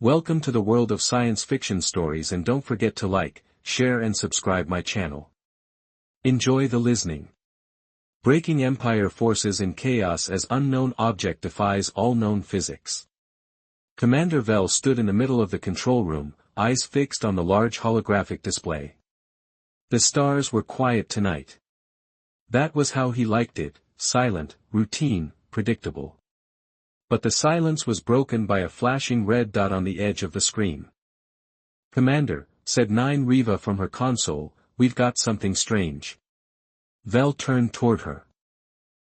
Welcome to the world of science fiction stories, and don't forget to like, share and subscribe my channel. Enjoy the listening. Breaking Empire forces in chaos as unknown object defies all known physics. Commander Vel stood in the middle of the control room, eyes fixed on the large holographic display. The stars were quiet tonight. That was how he liked it, silent, routine, predictable. But the silence was broken by a flashing red dot on the edge of the screen. "Commander," said Riva from her console, "we've got something strange." Vel turned toward her.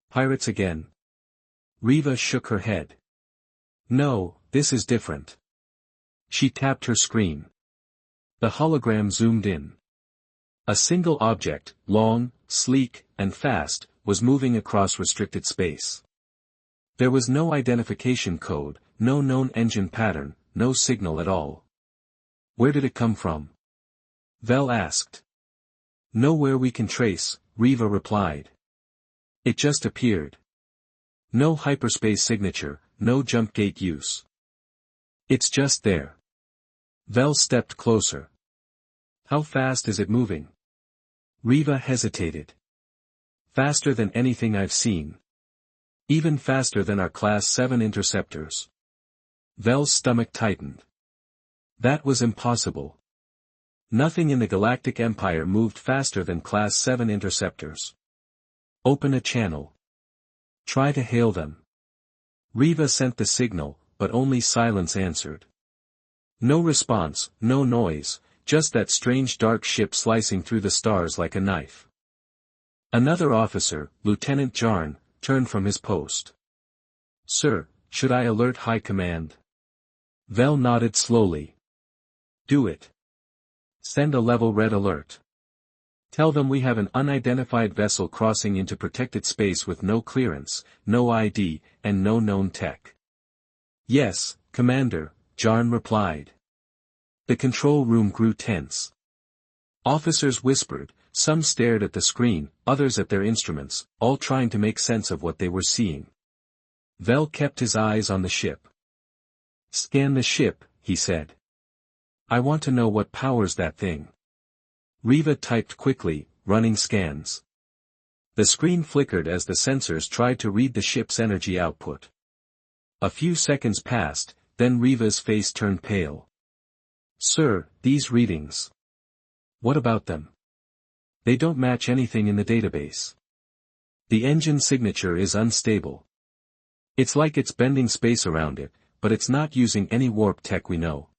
"Pirates again?" Riva shook her head. "No, this is different." She tapped her screen. The hologram zoomed in. A single object, long, sleek, and fast, was moving across restricted space. There was no identification code, no known engine pattern, no signal at all. "Where did it come from?" Vel asked. "Nowhere we can trace," Riva replied. "It just appeared. No hyperspace signature, no jump gate use. It's just there." Vel stepped closer. "How fast is it moving?" Riva hesitated. "Faster than anything I've seen. Even faster than our Class 7 interceptors." Vel's stomach tightened. That was impossible. Nothing in the Galactic Empire moved faster than Class 7 interceptors. "Open a channel. Try to hail them." Riva sent the signal, but only silence answered. No response, no noise, just that strange dark ship slicing through the stars like a knife. Another officer, Lieutenant Jarn, turned from his post. "Sir, should I alert High Command?" Vel nodded slowly. "Do it. Send a level red alert. Tell them we have an unidentified vessel crossing into protected space with no clearance, no ID, and no known tech." "Yes, Commander," Jarn replied. The control room grew tense. Officers whispered, some stared at the screen, others at their instruments, all trying to make sense of what they were seeing. Vel kept his eyes on the ship. "Scan the ship," he said. "I want to know what powers that thing." Riva typed quickly, running scans. The screen flickered as the sensors tried to read the ship's energy output. A few seconds passed, then Riva's face turned pale. "Sir, these readings. What about them? They don't match anything in the database. The engine signature is unstable. It's like it's bending space around it, but it's not using any warp tech we know."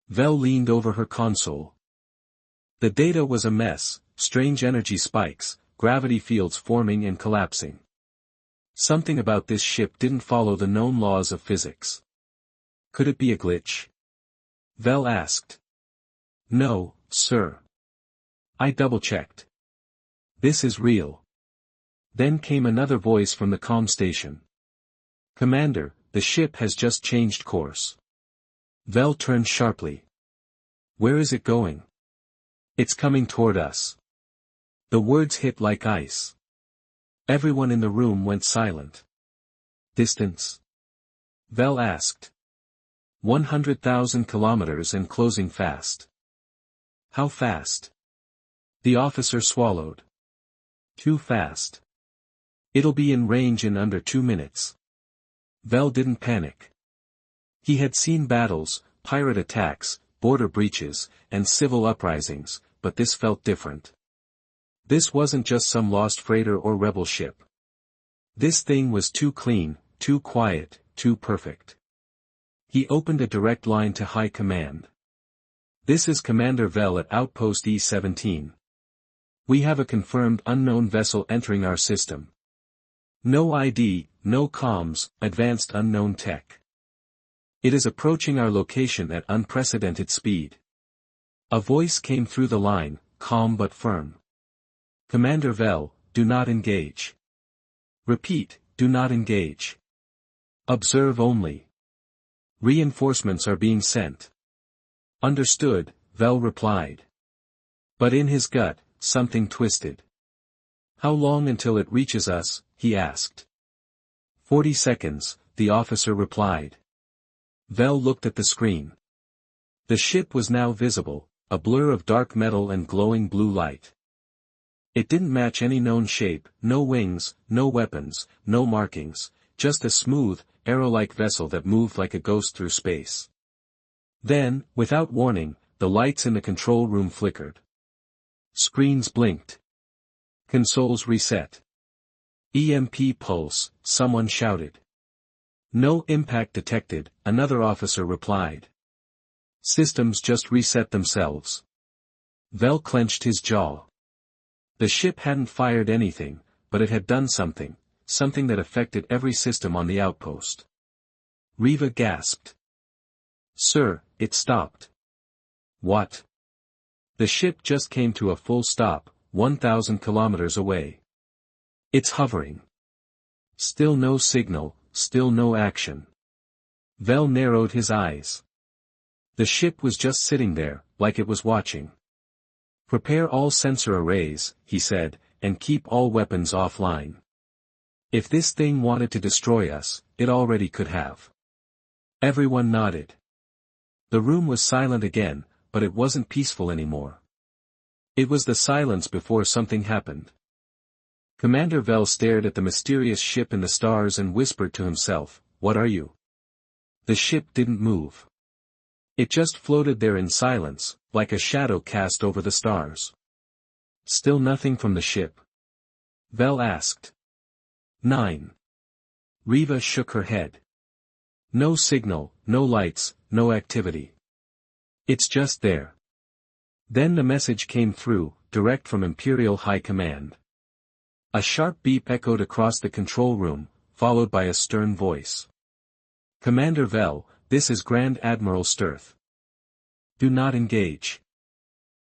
Vel leaned over her console. The data was a mess, strange energy spikes, gravity fields forming and collapsing. Something about this ship didn't follow the known laws of physics. "Could it be a glitch?" Vel asked. "No, sir. I double-checked. This is real." Then came another voice from the comm station. "Commander, the ship has just changed course." Vel turned sharply. "Where is it going?" "It's coming toward us." The words hit like ice. Everyone in the room went silent. "Distance?" Vel asked. 100,000 kilometers and closing fast." "How fast?" The officer swallowed. "Too fast. It'll be in range in under 2 minutes." Vel didn't panic. He had seen battles, pirate attacks, border breaches, and civil uprisings, but this felt different. This wasn't just some lost freighter or rebel ship. This thing was too clean, too quiet, too perfect. He opened a direct line to High Command. "This is Commander Vel at Outpost E-17. We have a confirmed unknown vessel entering our system. No ID, no comms, advanced unknown tech. It is approaching our location at unprecedented speed." A voice came through the line, calm but firm. "Commander Vel, do not engage. Repeat, do not engage. Observe only. Reinforcements are being sent." "Understood," Vel replied. But in his gut, something twisted. "How long until it reaches us?" he asked. 40 seconds, the officer replied. Vel looked at the screen. The ship was now visible, a blur of dark metal and glowing blue light. It didn't match any known shape, no wings, no weapons, no markings, just a smooth, arrow-like vessel that moved like a ghost through space. Then, without warning, the lights in the control room flickered. Screens blinked. Consoles reset. EMP pulse, someone shouted. No impact detected, another officer replied. Systems just reset themselves. Vel clenched his jaw. The ship hadn't fired anything, but it had done something that affected every system on the outpost. Riva gasped. Sir, it stopped. What? The ship just came to a full stop, 1,000 kilometers away. It's hovering. Still no signal, still no action. Vel narrowed his eyes. The ship was just sitting there, like it was watching. Prepare all sensor arrays, he said, and keep all weapons offline. If this thing wanted to destroy us, it already could have. Everyone nodded. The room was silent again, but it wasn't peaceful anymore. It was the silence before something happened. Commander Vel stared at the mysterious ship in the stars and whispered to himself, "What are you?" The ship didn't move. It just floated there in silence, like a shadow cast over the stars. Still nothing from the ship? Vel asked. 9. Riva shook her head. No signal, no lights, no activity. It's just there. Then the message came through, direct from Imperial High Command. A sharp beep echoed across the control room, followed by a stern voice. Commander Vel, this is Grand Admiral Sturth. Do not engage.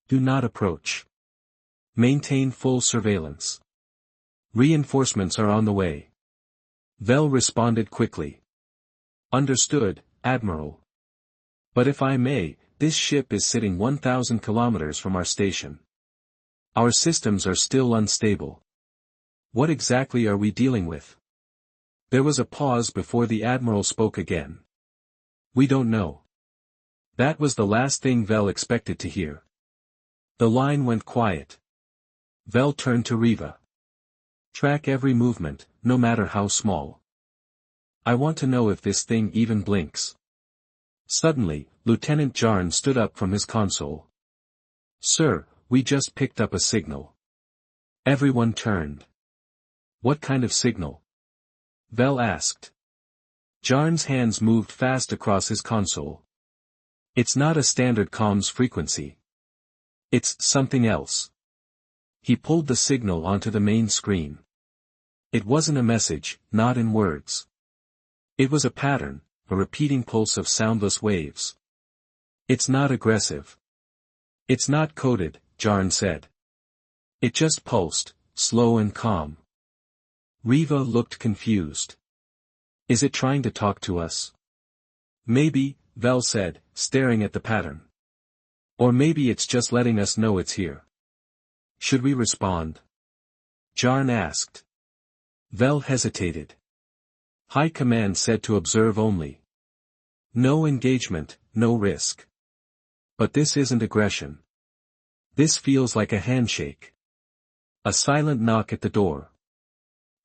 Do not approach. Maintain full surveillance. Reinforcements are on the way. Vel responded quickly. Understood, Admiral. But if I may, this ship is sitting 1,000 kilometers from our station. Our systems are still unstable. What exactly are we dealing with? There was a pause before the Admiral spoke again. We don't know. That was the last thing Vel expected to hear. The line went quiet. Vel turned to Riva. Track every movement, no matter how small. I want to know if this thing even blinks. Suddenly, Lieutenant Jarn stood up from his console. Sir, we just picked up a signal. Everyone turned. What kind of signal? Vel asked. Jarn's hands moved fast across his console. It's not a standard comms frequency. It's something else. He pulled the signal onto the main screen. It wasn't a message, not in words. It was a pattern, a repeating pulse of soundless waves. It's not aggressive. It's not coded, Jarn said. It just pulsed, slow and calm. Riva looked confused. Is it trying to talk to us? Maybe, Vel said, staring at the pattern. Or maybe it's just letting us know it's here. Should we respond? Jarn asked. Vel hesitated. High Command said to observe only. No engagement, no risk. But this isn't aggression. This feels like a handshake. A silent knock at the door.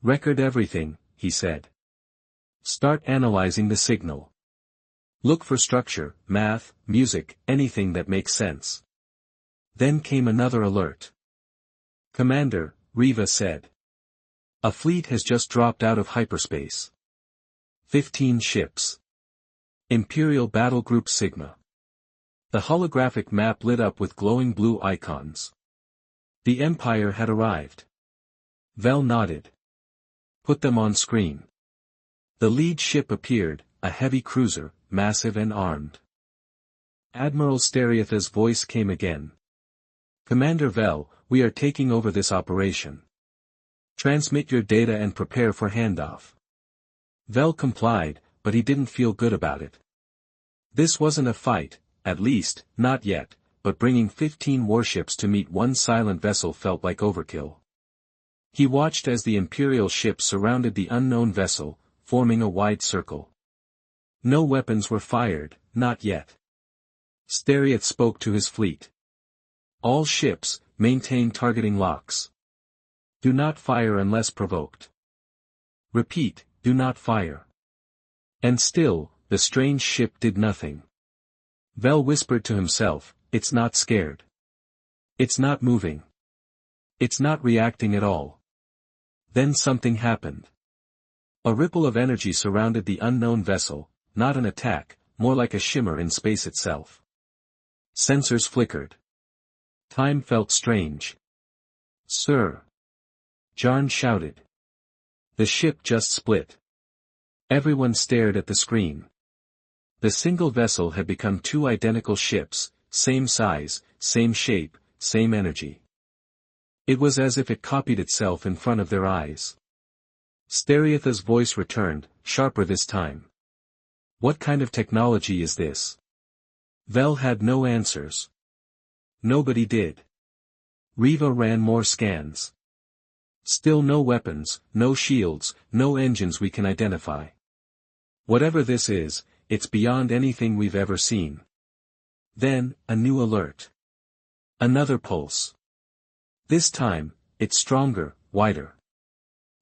Record everything, he said. Start analyzing the signal. Look for structure, math, music, anything that makes sense. Then came another alert. Commander, Riva said. A fleet has just dropped out of hyperspace. 15 ships. Imperial Battle Group Sigma. The holographic map lit up with glowing blue icons. The Empire had arrived. Vel nodded. Put them on screen. The lead ship appeared, a heavy cruiser, massive and armed. Admiral Stereatha's voice came again. Commander Vel, we are taking over this operation. Transmit your data and prepare for handoff. Vel complied, but he didn't feel good about it. This wasn't a fight, at least, not yet, but bringing 15 warships to meet one silent vessel felt like overkill. He watched as the Imperial ship surrounded the unknown vessel, forming a wide circle. No weapons were fired, not yet. Stereath spoke to his fleet. All ships, maintain targeting locks. Do not fire unless provoked. Repeat, do not fire. And still, the strange ship did nothing. Vel whispered to himself, it's not scared. It's not moving. It's not reacting at all. Then something happened. A ripple of energy surrounded the unknown vessel, not an attack, more like a shimmer in space itself. Sensors flickered. Time felt strange. Sir! Jarn shouted. The ship just split. Everyone stared at the screen. The single vessel had become two identical ships, same size, same shape, same energy. It was as if it copied itself in front of their eyes. Stereath's voice returned, sharper this time. What kind of technology is this? Vel had no answers. Nobody did. Riva ran more scans. Still no weapons, no shields, no engines we can identify. Whatever this is, it's beyond anything we've ever seen. Then, a new alert. Another pulse. This time, it's stronger, wider.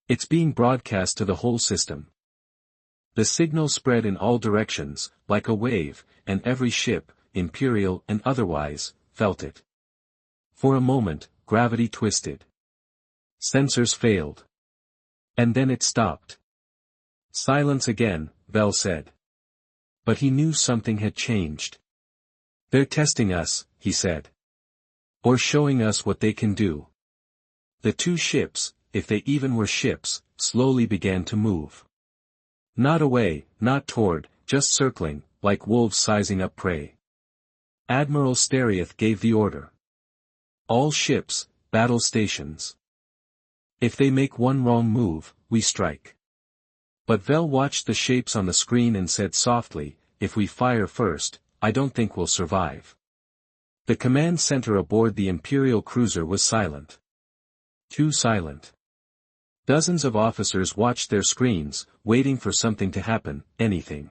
It's being broadcast to the whole system. The signal spread in all directions, like a wave, and every ship, Imperial and otherwise, felt it. For a moment, gravity twisted. Sensors failed. And then it stopped. Silence again, Vel said. But he knew something had changed. They're testing us, he said. Or showing us what they can do. The two ships, if they even were ships, slowly began to move. Not away, not toward, just circling, like wolves sizing up prey. Admiral Stereath gave the order. All ships, battle stations. If they make one wrong move, we strike. But Vel watched the shapes on the screen and said softly, if we fire first, I don't think we'll survive. The command center aboard the Imperial cruiser was silent. Too silent. Dozens of officers watched their screens, waiting for something to happen, anything.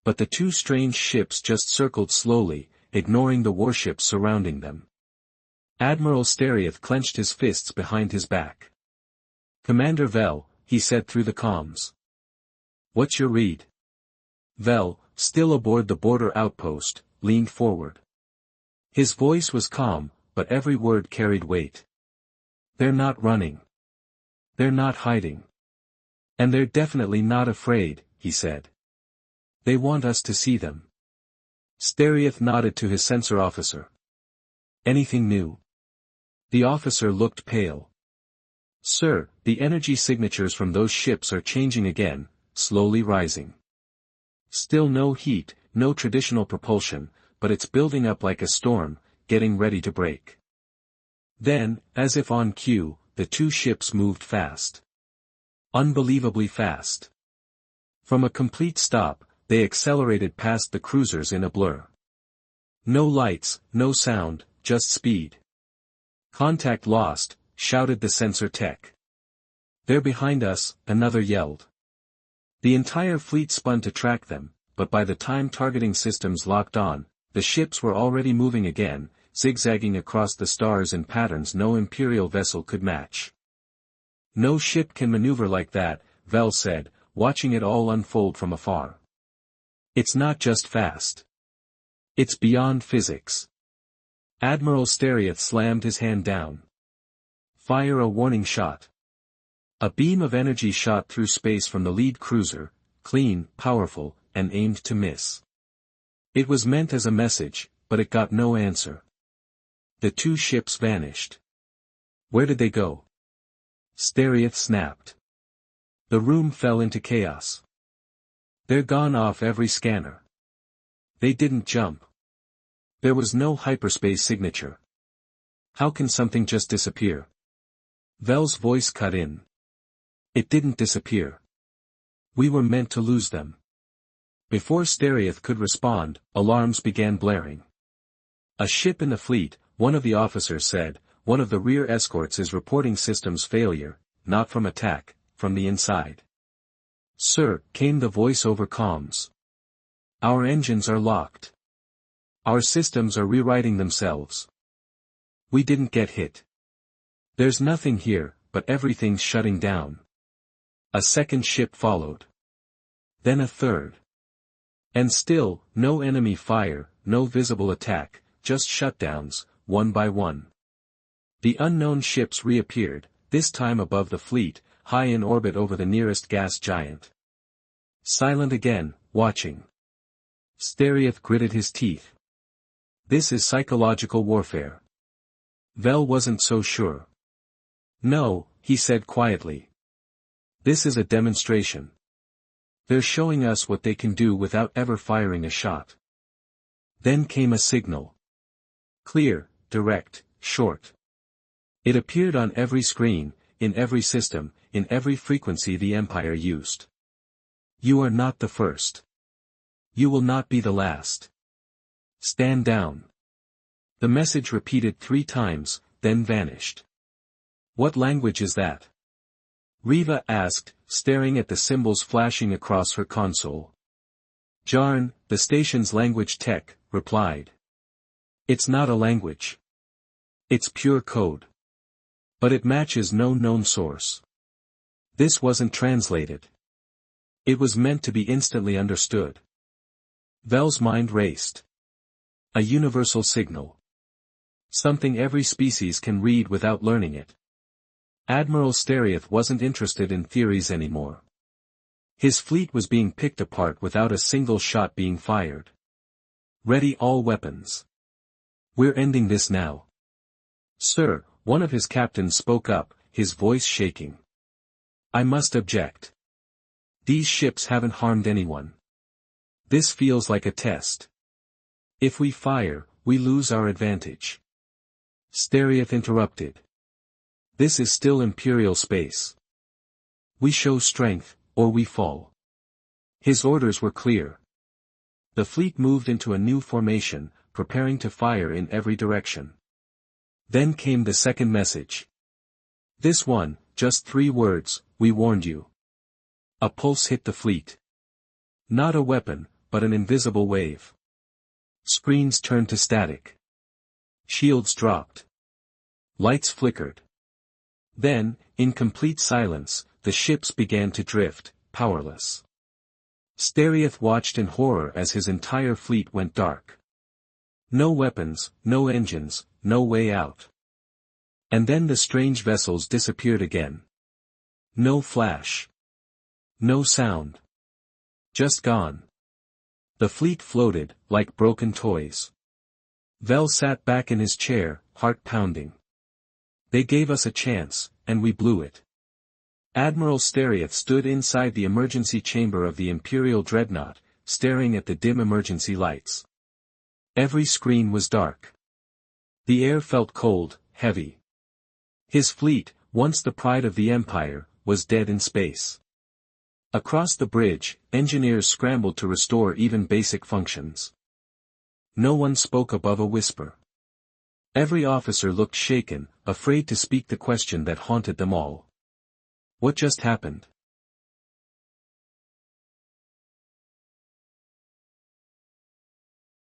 But the two strange ships just circled slowly, ignoring the warships surrounding them. Admiral Stereath clenched his fists behind his back. Commander Vel, he said through the comms. What's your read? Vel, still aboard the border outpost, leaned forward. His voice was calm, but every word carried weight. They're not running. They're not hiding. And they're definitely not afraid, he said. They want us to see them. Stereath nodded to his sensor officer. Anything new? The officer looked pale. Sir, the energy signatures from those ships are changing again, slowly rising. Still no heat, no traditional propulsion, but it's building up like a storm, getting ready to break. Then, as if on cue, the two ships moved fast. Unbelievably fast. From a complete stop, they accelerated past the cruisers in a blur. No lights, no sound, just speed. Contact lost, shouted the sensor tech. They're behind us, another yelled. The entire fleet spun to track them, but by the time targeting systems locked on, the ships were already moving again, zigzagging across the stars in patterns no Imperial vessel could match. No ship can maneuver like that, Vel said, watching it all unfold from afar. It's not just fast. It's beyond physics. Admiral Stereath slammed his hand down. Fire a warning shot. A beam of energy shot through space from the lead cruiser, clean, powerful, and aimed to miss. It was meant as a message, but it got no answer. The two ships vanished. Where did they go? Stereath snapped. The room fell into chaos. They're gone off every scanner. They didn't jump. There was no hyperspace signature. How can something just disappear? Vel's voice cut in. It didn't disappear. We were meant to lose them. Before Stereath could respond, alarms began blaring. A ship in the fleet, one of the officers said, one of the rear escorts is reporting systems failure, not from attack, from the inside. Sir, came the voice over comms. Our engines are locked. Our systems are rewriting themselves. We didn't get hit. There's nothing here, but everything's shutting down. A second ship followed. Then a third. And still, no enemy fire, no visible attack, just shutdowns, one by one. The unknown ships reappeared, this time above the fleet, high in orbit over the nearest gas giant. Silent again, watching. Stereath gritted his teeth. This is psychological warfare. Vel wasn't so sure. No, he said quietly. This is a demonstration. They're showing us what they can do without ever firing a shot. Then came a signal. Clear, direct, short. It appeared on every screen, in every system, in every frequency the Empire used. You are not the first. You will not be the last. Stand down. The message repeated 3 times, then vanished. What language is that? Riva asked, staring at the symbols flashing across her console. Jarn, the station's language tech, replied. It's not a language. It's pure code. But it matches no known source. This wasn't translated. It was meant to be instantly understood. Vel's mind raced. A universal signal. Something every species can read without learning it. Admiral Stereath wasn't interested in theories anymore. His fleet was being picked apart without a single shot being fired. Ready all weapons. We're ending this now. Sir, one of his captains spoke up, his voice shaking. I must object. These ships haven't harmed anyone. This feels like a test. If we fire, we lose our advantage. Stereath interrupted. This is still Imperial space. We show strength, or we fall. His orders were clear. The fleet moved into a new formation, preparing to fire in every direction. Then came the second message. This one, just 3 words, we warned you. A pulse hit the fleet. Not a weapon, but an invisible wave. Screens turned to static. Shields dropped. Lights flickered. Then, in complete silence, the ships began to drift, powerless. Stereath watched in horror as his entire fleet went dark. No weapons, no engines, no way out. And then the strange vessels disappeared again. No flash. No sound. Just gone. The fleet floated, like broken toys. Vel sat back in his chair, heart pounding. They gave us a chance, and we blew it. Admiral Stereath stood inside the emergency chamber of the Imperial Dreadnought, staring at the dim emergency lights. Every screen was dark. The air felt cold, heavy. His fleet, once the pride of the Empire, was dead in space. Across the bridge, engineers scrambled to restore even basic functions. No one spoke above a whisper. Every officer looked shaken, afraid to speak the question that haunted them all. What just happened?